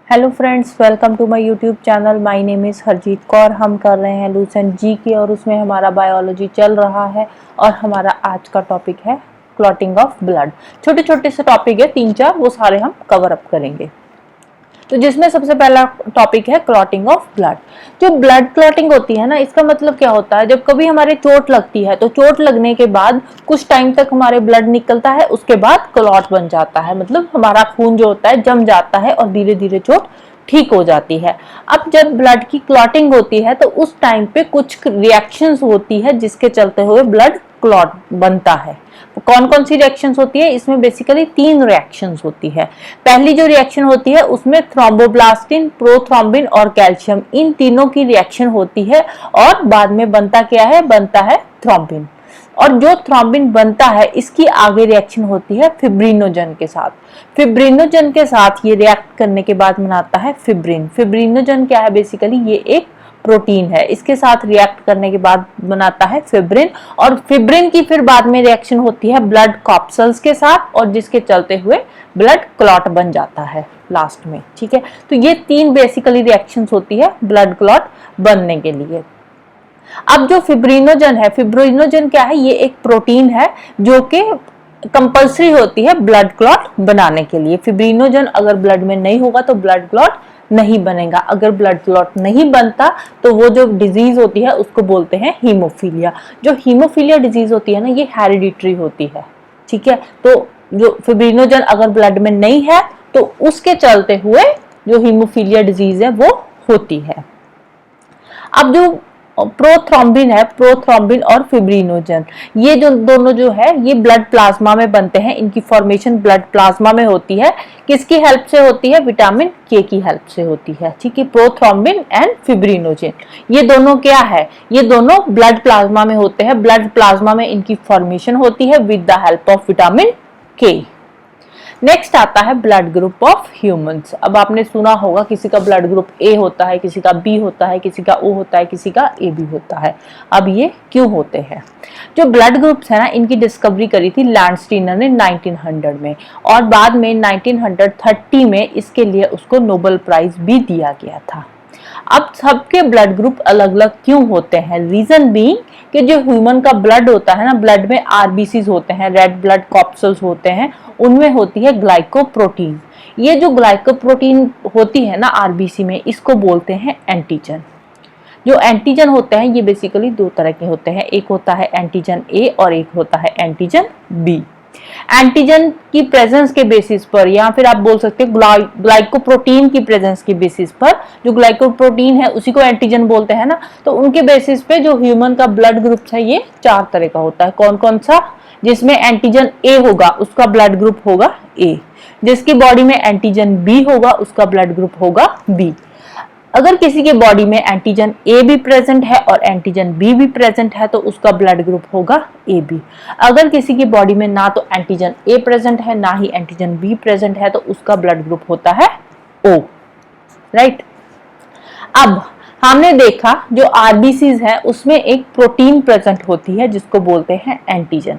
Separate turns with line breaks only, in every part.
Hello friends, welcome to my YouTube channel. My name is Harjeet Kaur. हम कर रहे हैं लूसेंट जी के और उसमें हमारा बायोलॉजी चल रहा है और हमारा आज का टॉपिक है क्लॉटिंग ऑफ ब्लड। छोटे छोटे से टॉपिक है, 3-4, वो सारे हम कवर अप करेंगे। तो जिसमें सबसे पहला टॉपिक है क्लॉटिंग ऑफ ब्लड। जो ब्लड क्लॉटिंग होती है ना, इसका मतलब क्या होता है, जब कभी हमारे चोट लगती है तो चोट लगने के बाद कुछ टाइम तक हमारे ब्लड निकलता है, उसके बाद क्लॉट बन जाता है, मतलब हमारा खून जो होता है जम जाता है और धीरे धीरे चोट ठीक हो जाती है। अब जब ब्लड की क्लॉटिंग होती है तो उस टाइम पे कुछ रिएक्शंस होती है जिसके चलते हुए ब्लड क्लॉट बनता है। कौन कौन सी रिएक्शंस होती है? इसमें बेसिकली 3 रिएक्शंस होती है। पहली जो रिएक्शन होती है उसमें थ्रोम्बोप्लास्टिन, प्रोथ्रोम्बिन और कैल्शियम, इन तीनों की रिएक्शन होती है और बाद में बनता क्या है? बनता है थ्रोम्बिन। और जो थ्रोम्बिन बनता है इसकी आगे रिएक्शन होती है फिब्रिनोजन के साथ। फिब्रिनोजन के साथ ये रिएक्ट करने के बाद बनाता है फिब्रिन। फिब्रिनोजन क्या है? बेसिकली ये एक प्रोटीन है, इसके साथ रिएक्ट करने के बाद बनाता है फिब्रिन। और फिब्रिन की फिर बाद में रिएक्शन होती है ब्लड कॉप्सल्स के साथ और जिसके चलते हुए ब्लड क्लॉट बन जाता है लास्ट में। ठीक है, तो ये 3 बेसिकली रिएक्शंस होती है ब्लड क्लॉट बनने के लिए। अब जो फिब्रिनोजन है, फिब्रिनोजन क्या है? ये एक प्रोटीन है जो कि कंपल्सरी होती है ब्लड क्लॉट बनाने के लिए। फिब्रिनोजन अगर ब्लड में नहीं होगा तो ब्लड क्लॉट नहीं बनेगा। अगर ब्लड क्लॉट नहीं बनता तो वो जो डिजीज होती है उसको बोलते हैं हीमोफीलिया। जो हीमोफीलिया डिजीज होती है ना, ये हेरिडिटरी होती है। ठीक है, तो जो फिब्रिनोजन अगर ब्लड में नहीं है तो उसके चलते हुए जो हीमोफीलिया डिजीज है वो होती है। अब जो प्रोथ्रोम्बिन है, प्रोथ्रोम्बिन और फिब्रिनोजन, ये जो दोनों जो है ये ब्लड प्लाज्मा में बनते हैं। इनकी फॉर्मेशन ब्लड प्लाज्मा में होती है। किसकी हेल्प से होती है? विटामिन के की हेल्प से होती है। ठीक है, प्रोथ्रोम्बिन एंड फिब्रिनोजन, ये दोनों क्या है? ये दोनों ब्लड प्लाज्मा में होते हैं। ब्लड प्लाज्मा में इनकी फॉर्मेशन होती है with the help of vitamin के। नेक्स्ट आता है ब्लड ग्रुप ऑफ ह्यूमंस। अब आपने सुना होगा किसी का ब्लड ग्रुप ए होता है, किसी का बी होता है, किसी का ओ होता है, किसी का ए बी होता है। अब ये क्यों होते हैं? जो ब्लड ग्रुप्स है ना, इनकी डिस्कवरी करी थी लैंडस्टीनर ने 1900 में और बाद में 1930 में इसके लिए उसको नोबेल प्राइज भी दिया गया था। अब सबके ब्लड ग्रुप अलग अलग क्यों होते हैं? रीजन बीइंग कि जो ह्यूमन का ब्लड होता है ना, ब्लड में आरबीसीज होते हैं, रेड ब्लड कॉर्पसल्स होते हैं, उनमें होती है ग्लाइकोप्रोटीन। ये जो ग्लाइकोप्रोटीन होती है ना आरबीसी में, इसको बोलते हैं एंटीजन। जो एंटीजन होते हैं ये बेसिकली 2 तरह के होते हैं, एक होता है एंटीजन ए और एक होता है एंटीजन बी। एंटीजन की प्रेजेंस के बेसिस पर या फिर आप बोल सकते हैं ग्लाइकोप्रोटीन की प्रेजेंस के बेसिस पर, जो ग्लाइकोप्रोटीन है उसी को एंटीजन बोलते हैं ना, तो उनके बेसिस पे जो ह्यूमन का ब्लड ग्रुप है ये 4 तरह का होता है। कौन कौन सा? जिसमें एंटीजन ए होगा उसका ब्लड ग्रुप होगा ए, जिसकी बॉडी में एंटीजन बी होगा उसका ब्लड ग्रुप होगा बी। अगर किसी के बॉडी में एंटीजन ए भी प्रेजेंट है और एंटीजन बी भी प्रेजेंट है तो उसका ब्लड ग्रुप होगा ए बी। अगर किसी की बॉडी में ना तो एंटीजन ए प्रेजेंट है ना ही एंटीजन बी प्रेजेंट है तो उसका ब्लड ग्रुप होता है ओ। राइट। अब हमने देखा जो आरबीसीज है उसमें एक प्रोटीन प्रेजेंट होती है जिसको बोलते हैं एंटीजन।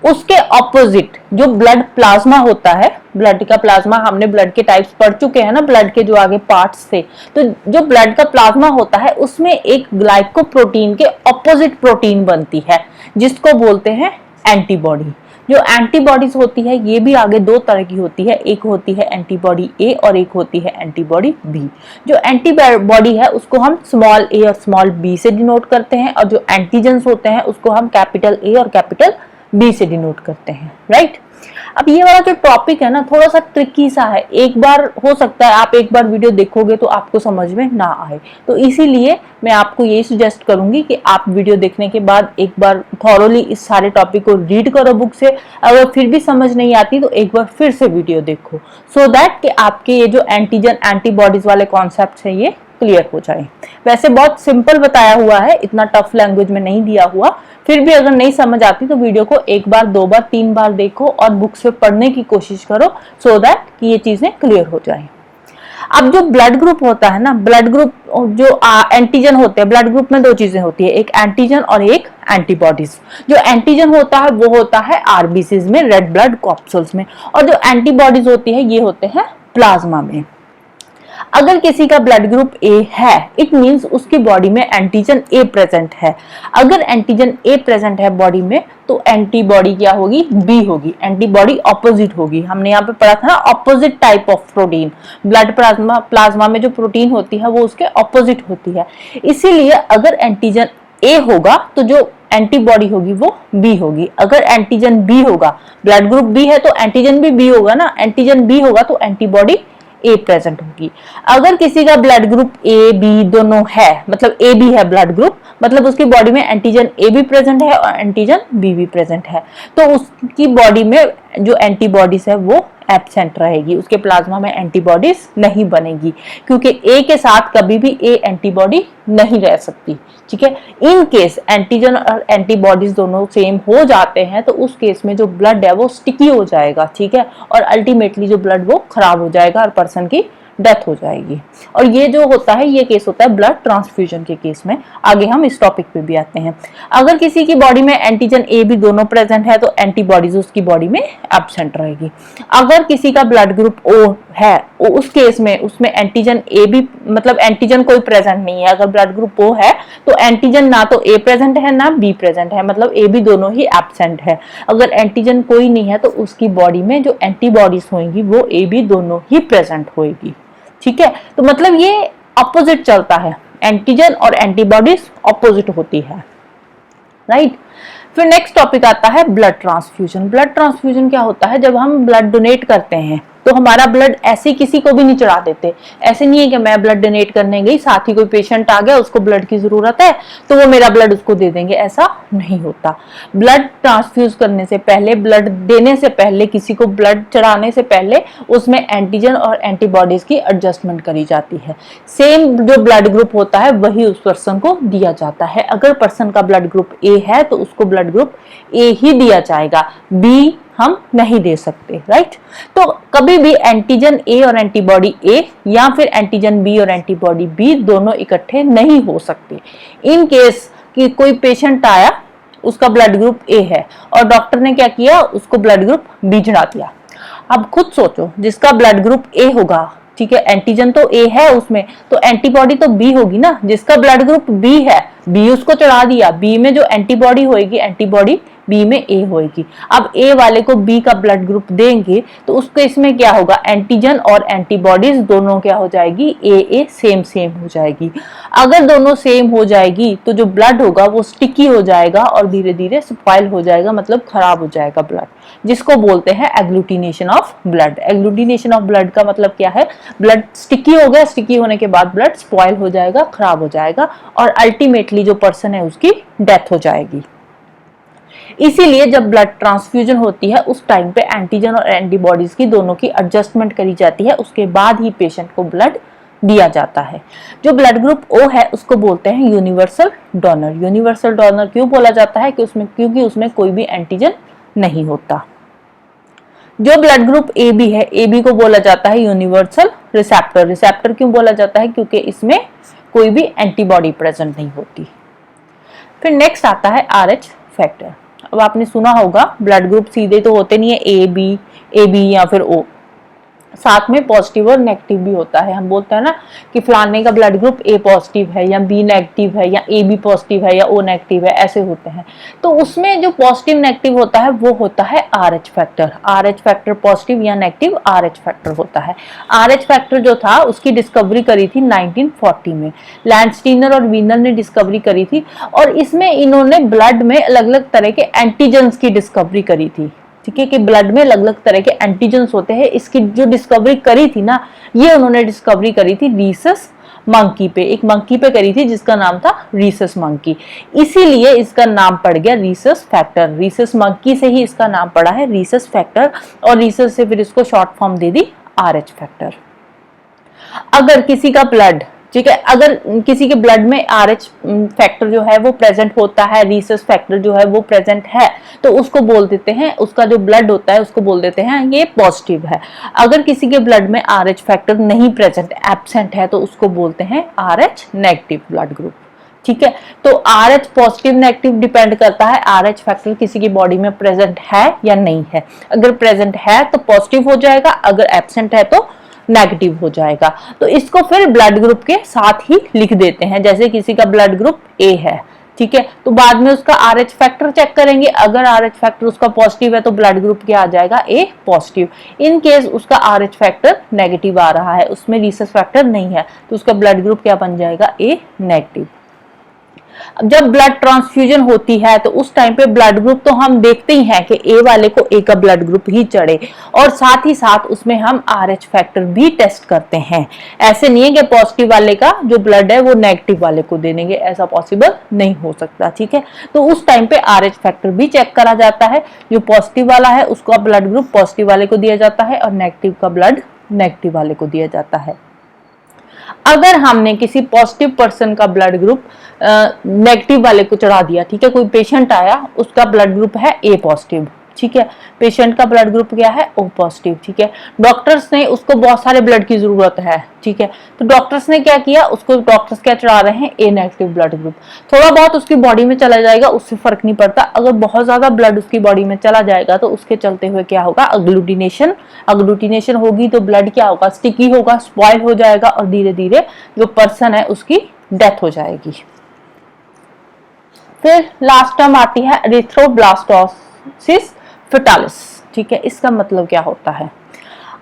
उसके ऑपोजिट जो ब्लड प्लाज्मा होता है, ब्लड का प्लाज्मा, हमने ब्लड के टाइप्स पढ़ चुके हैं ना, ब्लड के जो आगे पार्ट्स थे, तो जो ब्लड का प्लाज्मा होता है उसमें एक ग्लाइकोप्रोटीन के ऑपोजिट प्रोटीन बनती है जिसको बोलते हैं एंटीबॉडी। जो एंटीबॉडीज होती है ये भी आगे 2 तरह की होती है, एक होती है एंटीबॉडी ए और एक होती है एंटीबॉडी बी। जो एंटीबॉडी है उसको हम स्मॉल ए और स्मॉल बी से डिनोट करते हैं और जो एंटीजन्स होते हैं उसको हम कैपिटल ए और कैपिटल बी से डिनोट करते हैं। राइट। अब ये वाला जो टॉपिक है ना थोड़ा सा ट्रिकी सा है, एक बार हो सकता है आप एक बार वीडियो देखोगे तो आपको समझ में ना आए, तो इसीलिए मैं आपको ये सजेस्ट करूंगी कि आप वीडियो देखने के बाद एक बार थॉरोली इस सारे टॉपिक को रीड करो बुक से। अगर फिर भी समझ नहीं आती तो एक बार फिर से वीडियो देखो, सो दैट कि आपके ये जो एंटीजन एंटीबॉडीज वाले कॉन्सेप्ट है ये क्लियर हो जाए। वैसे बहुत सिंपल बताया हुआ है, इतना टफ लैंग्वेज में नहीं दिया हुआ। फिर भी अगर नहीं समझ आती तो वीडियो को 1 बार 2 बार 3 बार देखो और बुक से पढ़ने की कोशिश करो सो दैट कि ये चीजें क्लियर हो जाए। अब जो ब्लड ग्रुप होता है ना, ब्लड ग्रुप जो एंटीजन होते हैं, ब्लड ग्रुप में 2 चीजें होती है, एक एंटीजन और एक एंटीबॉडीज। जो एंटीजन होता है वो होता है आरबीसीज में, रेड ब्लड कॉर्पसल्स में, और जो एंटीबॉडीज होती है ये होते हैं प्लाज्मा में। अगर किसी का ब्लड ग्रुप ए है, इट मींस उसकी बॉडी में एंटीजन ए प्रेजेंट है। अगर एंटीजन ए प्रेजेंट है बॉडी में तो एंटीबॉडी क्या होगी, बी होगी। एंटीबॉडी ऑपोजिट होगी। हमने यहाँ पे पढ़ा था ना, opposite type of protein. Blood plasma में जो प्रोटीन होती है वो उसके ऑपोजिट होती है। इसीलिए अगर एंटीजन ए होगा तो जो एंटीबॉडी होगी वो बी होगी। अगर एंटीजन बी होगा, ब्लड ग्रुप बी है तो एंटीजन भी बी होगा ना, एंटीजन बी होगा तो एंटीबॉडी ए प्रेजेंट होगी। अगर किसी का ब्लड ग्रुप ए बी दोनों है, मतलब ए बी है ब्लड ग्रुप, मतलब उसकी बॉडी में एंटीजन ए भी प्रेजेंट है और एंटीजन बी भी प्रेजेंट है, तो उसकी बॉडी में जो एंटीबॉडीज है वो एब्सेंट रहेगी। उसके प्लाज्मा में एंटीबॉडीज नहीं बनेगी, क्योंकि ए के साथ कभी भी ए एंटीबॉडी नहीं रह सकती। ठीक है, इन केस एंटीजन और एंटीबॉडीज दोनों सेम हो जाते हैं तो उस केस में जो ब्लड है वो स्टिकी हो जाएगा। ठीक है, और अल्टीमेटली जो ब्लड वो खराब हो जाएगा और पर्सन की डेथ हो जाएगी। और ये जो होता है, ये केस होता है ब्लड ट्रांसफ्यूजन के केस में। आगे हम इस टॉपिक पे भी आते हैं। अगर किसी की बॉडी में एंटीजन ए भी दोनों प्रेजेंट है तो एंटीबॉडीज उसकी बॉडी में एब्सेंट रहेगी। अगर किसी का ब्लड ग्रुप ओ है, उस केस में उसमें एंटीजन ए भी, मतलब एंटीजन कोई प्रेजेंट नहीं है। अगर ब्लड ग्रुप ओ है तो एंटीजन ना तो ए प्रेजेंट है ना बी प्रेजेंट है, मतलब ए बी दोनों ही एब्सेंट है। अगर एंटीजन कोई नहीं है तो उसकी बॉडी में जो एंटीबॉडीज होंगी वो ए बी दोनों ही प्रेजेंट होगी। ठीक है, तो मतलब ये ऑपोजिट चलता है, एंटीजन और एंटीबॉडीज ऑपोजिट होती है। राइट, फिर नेक्स्ट टॉपिक आता है ब्लड ट्रांसफ्यूजन। ब्लड ट्रांसफ्यूजन क्या होता है, जब हम ब्लड डोनेट करते हैं तो हमारा ब्लड ऐसे किसी को भी नहीं चढ़ा देते। ऐसे नहीं है कि मैं ब्लड डोनेट करने गई, साथ ही कोई पेशेंट आ गया, उसको ब्लड की जरूरत है तो वो मेरा ब्लड उसको दे देंगे, ऐसा नहीं होता। ब्लड ट्रांसफ्यूज करने से पहले, ब्लड देने से पहले, किसी को ब्लड चढ़ाने से पहले उसमें एंटीजन और एंटीबॉडीज की एडजस्टमेंट करी जाती है। सेम जो ब्लड ग्रुप होता है वही उस पर्सन को दिया जाता है। अगर पर्सन का ब्लड ग्रुप ए है तो उसको ब्लड ग्रुप ए ही दिया जाएगा, बी हम नहीं दे सकते। राइट, तो कभी भी एंटीजन ए और एंटीबॉडी ए या फिर एंटीजन बी और एंटीबॉडी बी दोनों इकट्ठे नहीं हो सकते। इन केस कि कोई पेशेंट आया, उसका ब्लड ग्रुप ए है और डॉक्टर ने क्या किया, उसको ब्लड ग्रुप बी चढ़ा दिया। अब खुद सोचो, जिसका ब्लड ग्रुप ए होगा, ठीक है, एंटीजन तो ए है उसमें, तो एंटीबॉडी तो बी होगी ना। जिसका ब्लड ग्रुप बी है, बी उसको चढ़ा दिया, बी में जो एंटीबॉडी होएगी, एंटीबॉडी बी में ए होएगी। अब ए वाले को बी का ब्लड ग्रुप देंगे तो उसके इसमें क्या होगा, एंटीजन और एंटीबॉडीज दोनों क्या हो जाएगी, ए सेम सेम हो जाएगी। अगर दोनों सेम हो जाएगी तो जो ब्लड होगा वो स्टिकी हो जाएगा और धीरे धीरे स्पॉइल हो जाएगा, मतलब खराब हो जाएगा ब्लड, जिसको बोलते हैं agglutination of blood. Agglutination of blood का मतलब क्या है, ब्लड स्टिकी हो गया, स्टिकी होने के बाद ब्लड स्पॉइल हो जाएगा, खराब हो जाएगा और अल्टीमेटली जो पर्सन है उसकी डेथ हो जाएगी। इसीलिए जब ब्लड ट्रांसफ्यूजन होती है उस टाइम पे एंटीजन और एंटीबॉडीज की दोनों की एडजस्टमेंट करी जाती है, उसके बाद ही पेशेंट को ब्लड दिया जाता है। जो ब्लड ग्रुप ओ है उसको बोलते हैं यूनिवर्सल डोनर। यूनिवर्सल डोनर क्यों बोला जाता है, क्योंकि उसमें कोई भी एंटीजन नहीं होता। जो ब्लड ग्रुप ए बी है, ए बी को बोला जाता है यूनिवर्सल रिसेप्टर। रिसेप्टर क्यों बोला जाता है, क्योंकि इसमें कोई भी एंटीबॉडी प्रेजेंट नहीं होती। फिर नेक्स्ट आता है RH फैक्टर। अब आपने सुना होगा ब्लड ग्रुप सीधे तो होते नहीं है ए बी या फिर ओ, साथ में पॉजिटिव और नेगेटिव भी होता है। हम बोलते हैं ना कि फलाने का ब्लड ग्रुप ए पॉजिटिव है या बी नेगेटिव है या ए बी पॉजिटिव है या ओ नेगेटिव है, ऐसे होते हैं। तो उसमें जो पॉजिटिव नेगेटिव होता है वो होता है RH factor. RH factor positive या नेगेटिव RH फैक्टर होता है। RH फैक्टर जो था उसकी डिस्कवरी करी थी 1940 में, लैंडस्टीनर और वीनर ने डिस्कवरी करी थी और इसमें इन्होंने ब्लड में अलग अलग तरह के एंटीजेंस की डिस्कवरी करी थी। ठीक है, कि ब्लड में अलग अलग तरह के एंटीजेंस होते हैं। इसकी जो डिस्कवरी करी थी ना, ये उन्होंने डिस्कवरी करी थी रीसस मंकी पे, एक मंकी पे करी थी जिसका नाम था रीसस मंकी। इसीलिए इसका नाम पड़ गया रीसस फैक्टर। रीसस मंकी से ही इसका नाम पड़ा है रीसस फैक्टर और रीसस से फिर इसको शॉर्ट फॉर्म दे दी RH फैक्टर। अगर किसी का ब्लड, ठीक है, अगर किसी के ब्लड में RH फैक्टर जो है वो प्रेजेंट होता है, रीसस फैक्टर जो है वो प्रेजेंट है, तो उसको बोल देते हैं, उसका जो ब्लड होता है उसको बोल देते हैं ये पॉजिटिव है। अगर किसी के ब्लड में RH फैक्टर नहीं प्रेजेंट, एब्सेंट है, तो उसको बोलते हैं RH नेगेटिव ब्लड ग्रुप। ठीक है, तो RH पॉजिटिव नेगेटिव डिपेंड करता है RH फैक्टर किसी की बॉडी में प्रेजेंट है या नहीं है। अगर प्रेजेंट है तो पॉजिटिव हो जाएगा, अगर एब्सेंट है तो नेगेटिव हो जाएगा। तो इसको फिर ब्लड ग्रुप के साथ ही लिख देते हैं। जैसे किसी का ब्लड ग्रुप ए है, ठीक है, तो बाद में उसका RH फैक्टर चेक करेंगे। अगर RH फैक्टर उसका पॉजिटिव है तो ब्लड ग्रुप क्या आ जाएगा, ए पॉजिटिव। इन केस उसका RH फैक्टर नेगेटिव आ रहा है, उसमें रीसस फैक्टर नहीं है, तो उसका ब्लड ग्रुप क्या बन जाएगा, ए नेगेटिव। अब जब ब्लड ट्रांसफ्यूजन होती है तो उस टाइम पे ब्लड ग्रुप तो हम देखते ही हैं कि ए वाले को ए का ब्लड ग्रुप ही चढ़े, और साथ ही साथ उसमें हम RH फैक्टर भी टेस्ट करते हैं। ऐसे नहीं है कि पॉजिटिव वाले का जो ब्लड है वो नेगेटिव वाले को दे देंगे, ऐसा पॉसिबल नहीं हो सकता, ठीक है। तो उस टाइम पे RH फैक्टर भी चेक करा जाता है। जो पॉजिटिव वाला है उसका ब्लड ग्रुप पॉजिटिव वाले को दिया जाता है और नेगेटिव का ब्लड नेगेटिव वाले को दिया जाता है। अगर हमने किसी पॉजिटिव पर्सन का ब्लड ग्रुप नेगेटिव वाले को चढ़ा दिया, ठीक है, कोई पेशेंट आया उसका ब्लड ग्रुप है ए पॉजिटिव, ठीक है, पेशेंट का ब्लड ग्रुप क्या है, ओ पॉजिटिव, ठीक है। डॉक्टर्स ने उसको बहुत सारे ब्लड की जरूरत है, ठीक है, तो डॉक्टर्स ने क्या किया, उसको डॉक्टर्स क्या चढ़ा रहे हैं, ए नेगेटिव ब्लड ग्रुप। थोड़ा बहुत उसकी बॉडी में चला जाएगा, उससे फर्क नहीं पड़ता। अगर बहुत ज्यादा ब्लड उसकी बॉडी में चला जाएगा तो उसके चलते हुए क्या होगा, अग्लूटिनेशन होगी, तो ब्लड क्या होगा, स्टिकी होगा, स्पॉइल हो जाएगा और धीरे धीरे जो पर्सन है उसकी डेथ हो जाएगी। फिर लास्ट टर्म आती है एरिथ्रोब्लास्टोसिस फेटालिस, ठीक है, इसका मतलब क्या होता है।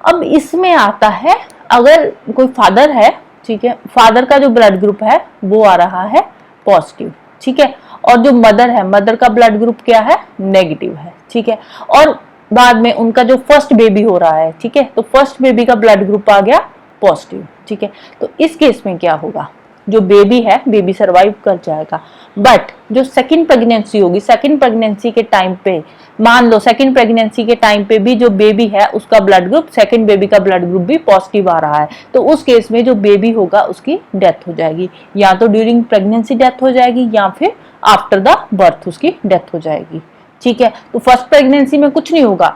अब इसमें आता है, अगर कोई फादर है, ठीक है, फादर का जो ब्लड ग्रुप है वो आ रहा है पॉजिटिव, ठीक है, और जो मदर है, मदर का ब्लड ग्रुप क्या है, नेगेटिव है, ठीक है, और बाद में उनका जो फर्स्ट बेबी हो रहा है, ठीक है, तो फर्स्ट बेबी का ब्लड ग्रुप आ गया पॉजिटिव, ठीक है, तो इस केस में क्या होगा, जो बेबी है, बेबी सरवाइव कर जाएगा। बट जो सेकंड प्रेगनेंसी होगी, सेकंड प्रेगनेंसी के टाइम पे, मान लो सेकंड प्रेगनेंसी के टाइम पे भी जो बेबी है उसका ब्लड ग्रुप, सेकंड बेबी का ब्लड ग्रुप भी पॉजिटिव आ रहा है, तो उस केस में जो बेबी होगा उसकी डेथ हो जाएगी, या तो ड्यूरिंग प्रेगनेंसी डेथ हो जाएगी या फिर आफ्टर द बर्थ उसकी डेथ हो जाएगी, ठीक है। तो फर्स्ट प्रेगनेंसी में कुछ नहीं होगा,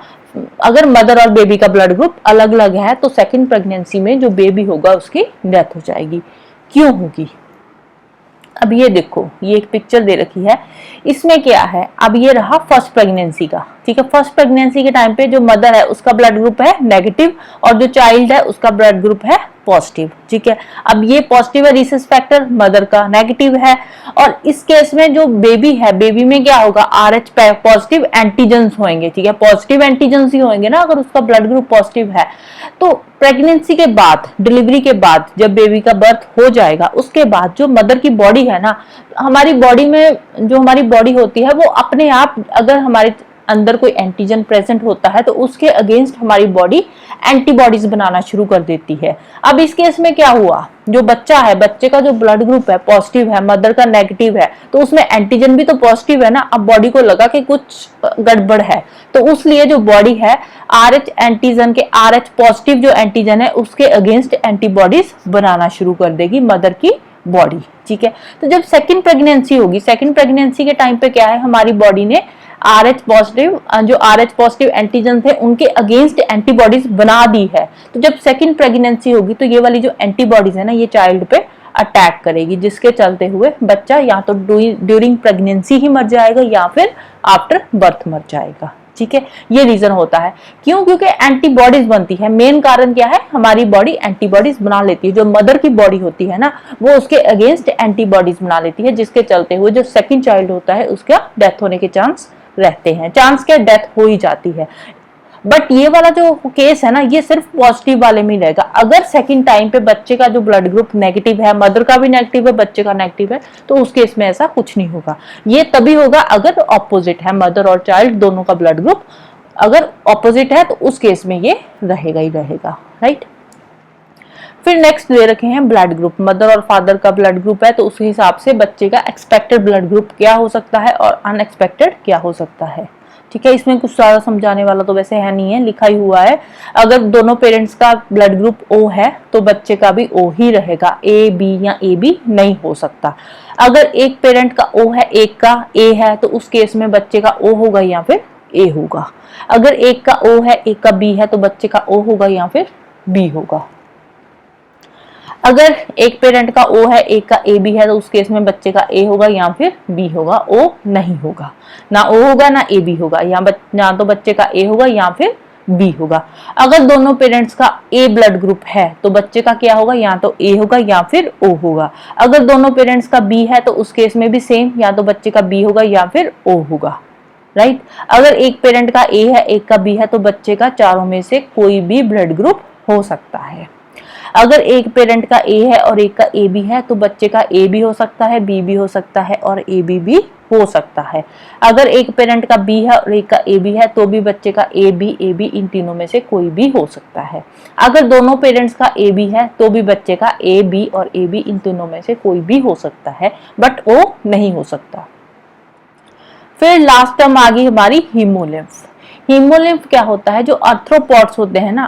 अगर मदर और बेबी का ब्लड ग्रुप अलग अलग है तो सेकंड प्रेगनेंसी में जो बेबी होगा उसकी डेथ हो जाएगी। क्यों होगी, अब ये देखो, ये एक पिक्चर दे रखी है, इसमें क्या है, अब ये रहा फर्स्ट प्रेगनेंसी का, ठीक है, फर्स्ट प्रेगनेंसी के टाइम पे जो मदर है उसका ब्लड ग्रुप है नेगेटिव और जो चाइल्ड है उसका ब्लड ग्रुप है पॉजिटिव, ठीक है। अब ये पॉजिटिव है रीसस फैक्टर, मदर का नेगेटिव है, और इस केस में जो बेबी है, बेबी में क्या होगा, RH पॉजिटिव एंटीजेंस होंगे, ठीक है, पॉजिटिव एंटीजेंस ही होंगे ना अगर उसका ब्लड ग्रुप पॉजिटिव है। तो प्रेगनेंसी के बाद, डिलीवरी के बाद जब बेबी का बर्थ हो जाएगा उसके बाद जो मदर की बॉडी है ना, हमारी बॉडी में जो हमारी बॉडी होती है वो अपने आप, अगर हमारे अंदर कोई एंटीजन प्रेजेंट होता है तो उसके अगेंस्ट हमारी बॉडी एंटीबॉडीज बनाना शुरू कर देती है। अब इस केस में क्या हुआ, जो बच्चा है, बच्चे का जो ब्लड ग्रुप है पॉजिटिव है, मदर का नेगेटिव है, तो उसमें एंटीजन भी तो पॉजिटिव है ना। अब बॉडी को लगा कि कुछ गड़बड़ है, तो उसलिए जो बॉडी है RH एंटीजन के, RH पॉजिटिव जो एंटीजन है उसके अगेंस्ट एंटीबॉडीज बनाना शुरू कर देगी मदर की बॉडी, ठीक है। तो जब सेकंड प्रेगनेंसी होगी, सेकंड प्रेगनेंसी के टाइम पे क्या है, हमारी बॉडी ने RH पॉजिटिव, जो RH पॉजिटिव एंटीजन थे उनके अगेंस्ट एंटीबॉडीज बना दी है। तो जब सेकंड प्रेगनेंसी होगी तो ये वाली जो एंटीबॉडीज है ना, ये चाइल्ड पे अटैक करेगी, जिसके चलते हुए बच्चा या तो ड्यूरिंग प्रेगनेंसी ही मर जाएगा या फिर आफ्टर बर्थ मर जाएगा, ठीक है। ये रीजन होता है, क्यों, क्योंकि एंटीबॉडीज बनती है। मेन कारण क्या है, हमारी बॉडी एंटीबॉडीज बना लेती है, जो मदर की बॉडी होती है ना वो उसके अगेंस्ट एंटीबॉडीज बना लेती है, जिसके चलते हुए जो सेकंड चाइल्ड होता है उसका डेथ होने के चांस रहते हैं, चांस क्या, डेथ हो ही जाती है। बट ये वाला जो केस है ना, ये सिर्फ पॉजिटिव वाले में रहेगा। अगर सेकंड टाइम पे बच्चे का जो ब्लड ग्रुप नेगेटिव है, मदर का भी नेगेटिव है, बच्चे का नेगेटिव है, तो उस केस में ऐसा कुछ नहीं होगा। ये तभी होगा अगर ऑपोजिट है, मदर और चाइल्ड दोनों का ब्लड ग्रुप अगर ऑपोजिट है तो उस केस में ये रहेगा ही रहेगा, राइट। फिर नेक्स्ट दे रखे हैं ब्लड ग्रुप, मदर और फादर का ब्लड ग्रुप है तो उस हिसाब से बच्चे का एक्सपेक्टेड ब्लड ग्रुप क्या हो सकता है और अनएक्सपेक्टेड क्या हो सकता है, ठीक है। इसमें कुछ ज्यादा समझाने वाला तो वैसे है नहीं है, लिखा ही हुआ है। अगर दोनों पेरेंट्स का ब्लड ग्रुप O है तो बच्चे का भी O ही रहेगा, A B या AB नहीं हो सकता। अगर एक पेरेंट का O है, एक का A है, तो उस केस में बच्चे का O होगा या फिर A होगा। अगर एक का O है, एक का B है, तो बच्चे का O होगा या फिर B होगा। अगर एक पेरेंट का O है, एक का AB है, तो उस केस में बच्चे का A होगा या फिर B होगा, O नहीं होगा, ना O होगा ना AB होगा, या तो बच्चे का A होगा या फिर बी होगा। अगर दोनों पेरेंट्स का ए ब्लड ग्रुप है तो बच्चे का क्या होगा, या तो ए होगा या फिर ओ होगा। अगर दोनों पेरेंट्स का बी है तो उस केस में भी सेम, या तो बच्चे का बी होगा या फिर ओ होगा, राइट। अगर एक पेरेंट का ए है एक का बी है तो बच्चे का चारों में से कोई भी ब्लड ग्रुप हो सकता है। अगर एक पेरेंट का ए है और एक का ए बी है तो बच्चे का ए भी हो सकता है, बी भी हो सकता है और ए बी भी हो सकता है। अगर एक पेरेंट का बी है और एक का ए बी है तो भी बच्चे का ए बी इन तीनों में से कोई भी हो सकता है। अगर दोनों पेरेंट्स का ए बी है तो भी बच्चे का ए बी और ए बी इन तीनों में से कोई भी हो सकता है, बट ओ नहीं हो सकता। फिर लास्ट टर्म आ गई हमारी हीमोलिम्फ। हीमोलिम्फ क्या होता है, जो आर्थ्रोपॉड्स होते हैं ना,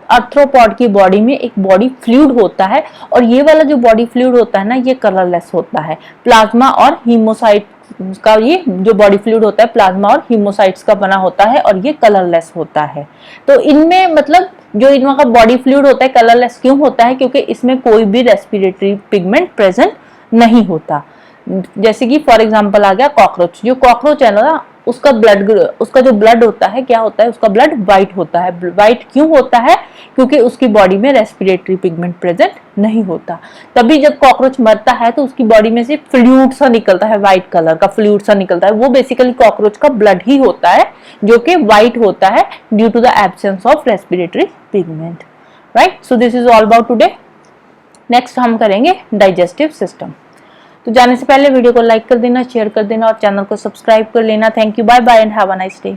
आर्थ्रोपॉड की बॉडी में एक बॉडी फ्लूइड होता है और ये वाला जो बॉडी फ्लूइड होता है ना ये कलरलेस होता है। प्लाज्मा और हीमोसाइट का ये जो बॉडी फ्लूइड होता है प्लाज्मा और हीमोसाइट्स का बना होता है और ये कलरलेस होता है। तो इनमें मतलब जो इनका बॉडी फ्लूइड होता है कलरलेस क्यों होता है, क्योंकि इसमें कोई भी रेस्पिरेटरी पिगमेंट प्रेजेंट नहीं होता। जैसे कि फॉर एग्जांपल आ गया कॉकरोच। जो कॉकरोच है ना उसका जो ब्लड होता है क्या होता है, उसका ब्लड व्हाइट होता है। व्हाइट क्यों होता है, क्योंकि उसकी बॉडी में रेस्पिरेटरी पिगमेंट प्रेजेंट नहीं होता। तभी जब कॉकरोच मरता है तो उसकी बॉडी में से फ्लूइड सा निकलता है, व्हाइट कलर का फ्लूइड सा निकलता है। वो बेसिकली कॉकरोच का ब्लड ही होता है जो कि व्हाइट होता है due to the absence of respiratory pigment, right. So this is all about today. Next हम करेंगे डाइजेस्टिव सिस्टम। तो जाने से पहले वीडियो को लाइक कर देना, शेयर कर देना और चैनल को सब्सक्राइब कर लेना। Thank you, bye bye and have a nice day.